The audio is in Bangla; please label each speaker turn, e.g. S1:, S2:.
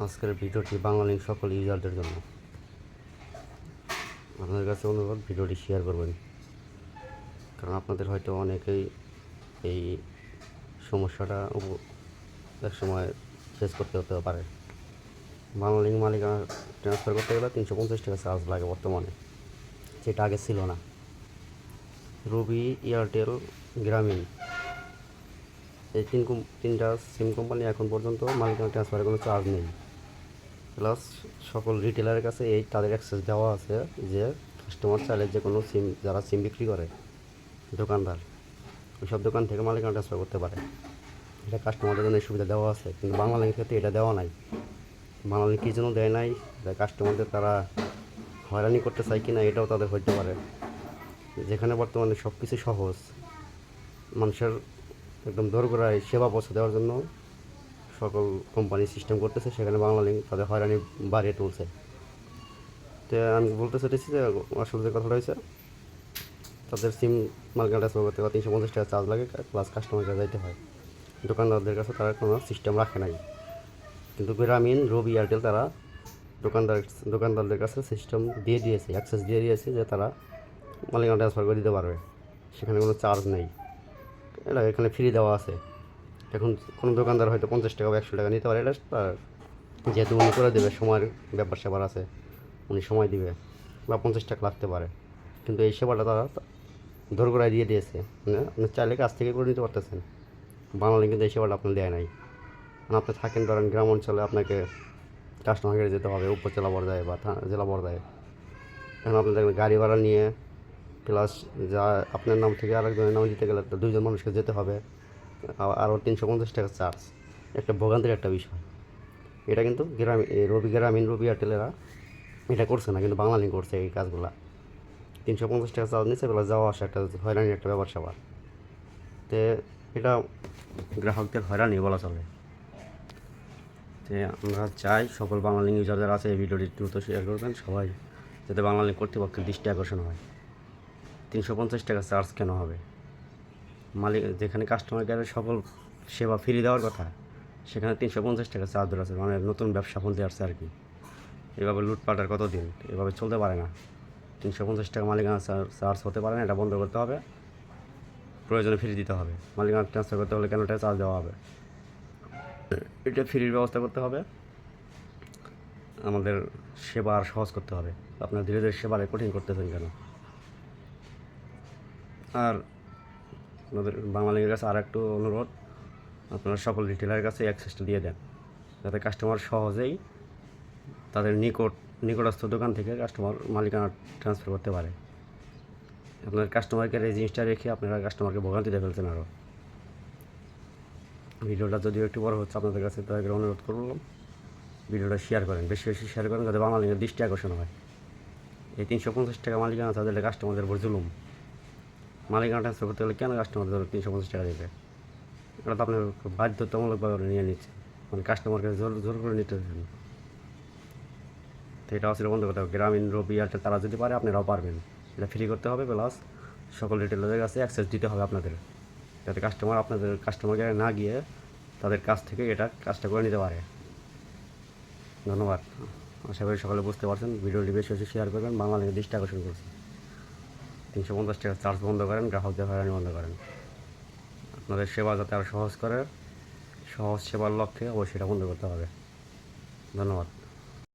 S1: আজকের ভিডিওটি বাংলালিংক সকল ইউজারদের জন্য। আপনাদের কাছে অনুরোধ, ভিডিওটি শেয়ার করবেন, কারণ আপনাদের হয়তো অনেকেই এই সমস্যাটা এক সময় ফেস করতে হতে পারে। বাংলালিংক মালিকানা ট্রান্সফার করতে গেলে 350 টাকা চার্জ লাগে বর্তমানে, যেটা আগে ছিল না। রবি, এয়ারটেল, গ্রামীণ এই তিনটা সিম কোম্পানি এখন পর্যন্ত মালিকানা ট্রান্সফারের কোনো চার্জ নেই। প্লাস সকল রিটেলারের কাছে তাদের অ্যাক্সেস দেওয়া আছে যে কাস্টমার চাইলে যে কোনো সিম, যারা সিম বিক্রি করে দোকানদার, ওইসব দোকান থেকে মালিকানা ট্রান্সফার করতে পারে। এটা কাস্টমারদের জন্য সুবিধা দেওয়া আছে, কিন্তু বাংলালিংকের ক্ষেত্রে এটা দেওয়া নাই। বাংলালিংক কী জন্য দেয় নাই, কাস্টমারদের তারা হয়রানি করতে চায় কি না এটাও তাদের হইতে পারে। যেখানে বর্তমানে সব কিছু সহজ, মানুষের একদম দোরগোড়ায় সেবা পৌঁছে দেওয়ার জন্য সকল কোম্পানি সিস্টেম করতেছে, সেখানে বাংলালিংক তাদের হয়রানি বাড়িয়ে তুলছে। তো আমি বলতে চাইছি যে আসলে যে কথাটা হয়েছে, তাদের সিম মালিকানা ট্রান্সফার করতে 350 টাকা চার্জ লাগে, প্লাস কাস্টমার কাছে যাইতে হয়। দোকানদারদের কাছে তারা কোনো সিস্টেম রাখে নাই, কিন্তু গ্রামীণ, রবি, এয়ারটেল তারা দোকানদারদের কাছে সিস্টেম দিয়ে দিয়েছে, অ্যাক্সেস দিয়ে দিয়েছে যে তারা মালিকানা ট্রান্সফার করে দিতে পারবে, সেখানে কোনো চার্জ নেই। এটা এখানে ফ্রি দেওয়া আছে। এখন কোনো দোকানদার হয়তো 50 টাকা বা 100 টাকা নিতে পারে, এটা যেহেতু উনি করে দেবে, সময়ের ব্যাপার স্যাপার আছে, উনি সময় দিবে বা 50 টাকা লাগতে পারে, কিন্তু এই সেবাটা তারা দোরগোড়ায় দিয়ে দিয়েছে। মানে আপনি চাইলে কাছ থেকে করে নিতে পারতেছেন। বাংলালিংক কিন্তু এই সেবাটা আপনার দেয় নাই। মানে আপনি থাকেন ধরেন গ্রাম অঞ্চলে, আপনাকে কাস্টমার কেয়ারে যেতে হবে উপজেলা পর্যায়ে বা জেলা পর্যায়ে। এখন আপনি দেখবেন গাড়ি ভাড়া নিয়ে, প্লাস যা আপনার নাম থেকে আরেকজনের নামে দিতে গেলে 2জন মানুষকে যেতে হবে, আরও 350 টাকা চার্জ। একটা ভোগান্তির একটা বিষয়। এটা কিন্তু গ্রামীণ, রবি, এয়ারটেলেরা এটা করছে না, কিন্তু বাংলালিংক করছে এই কাজগুলা। 350 টাকা চার্জ নিচ্ছে, প্লাস যাওয়া আসা একটা হয়রানির একটা ব্যাপার স্যাপার। তো এটা গ্রাহকদের হয়রানি বলা চলে। তো আমরা চাই সকল বাংলালিংক ইউজার যারা আছে এই ভিডিওটি দ্রুত শেয়ার করবেন, সবাই যাতে বাংলালিংক কর্তৃপক্ষের দৃষ্টি আকর্ষণ হয়। 350 টাকা চার্জ কেন হবে? যেখানে কাস্টমার কেয়ারের সকল সেবা ফ্রি দেওয়ার কথা, সেখানে 350 টাকা চার্জ ধরে আছে। মানে নতুন ব্যবসা বলতে আসছে আর কি। এভাবে লুটপাটার কতদিন, এভাবে চলতে পারে না। 350 টাকা মালিকানা চার্জ হতে পারে না, এটা বন্ধ করতে হবে। প্রয়োজনে ফ্রি দিতে হবে। মালিকানা ট্রান্সফার করতে হলে কেন চার্জ দেওয়া হবে? এটা ফ্রির ব্যবস্থা করতে হবে। আমাদের সেবা আর সহজ করতে হবে। আপনার ধীরে ধীরে সেবারে কঠিন করতেছেন কেন? আর আমাদের বাংলালিংকের কাছে আর একটু অনুরোধ, আপনারা সকল রিটেলারের কাছে অ্যাক্সেসটা দিয়ে দেন, যাতে কাস্টমার সহজেই তাদের নিকটস্থ দোকান থেকে কাস্টমার মালিকানা ট্রান্সফার করতে পারে। আপনার কাস্টমারকে এই জিনিসটা রেখে আপনারা কাস্টমারকে ভোগান্তিতে ফেলছেন আরও। ভিডিওটা যদিও একটু বড় হচ্ছে, আপনাদের কাছে দয়া করে অনুরোধ করলাম ভিডিওটা শেয়ার করেন, বেশি বেশি শেয়ার করেন, যাতে বাংলালিংকের দৃষ্টি আকর্ষণ হয়। এই 350 টাকা মালিকানা চার্জ দিলে কাস্টমারদের উপর জুলুম। মালিকানা ট্রান্সফার করতে গেলে কেন কাস্টমারদের 350 টাকা দেবে? এটা তো আপনার বাধ্যতামূলকভাবে নিয়ে নিচ্ছে, মানে কাস্টমারকে জোর করে নিতে দেবেন। তো এটা আসলে বন্ধ করতে হবে। গ্রামীণ, রবি, এয়ারটেল তারা যদি পারে, আপনারাও পারবেন। এটা ফ্রি করতে হবে, প্লাস সকল রিটেলারের কাছে অ্যাক্সেস দিতে হবে আপনাদের, যাতে আপনাদের কাস্টমার কেয়ারে না গিয়ে তাদের কাছ থেকে এটা কাজটা করে নিতে পারে। ধন্যবাদ। আশা করি সকলে বুঝতে পারছেন। ভিডিওটি বেশি বেশি শেয়ার করবেন, বাংলালিংকের দৃষ্টি আকর্ষণ করছি। 350 টাকা চার্জ বন্ধ করেন, গ্রাহকদের হয়রানি বন্ধ করেন। আপনাদের সেবা যাতে আরও সহজ সেবার লক্ষ্যে অবশ্যই এটা বন্ধ করতে হবে। ধন্যবাদ।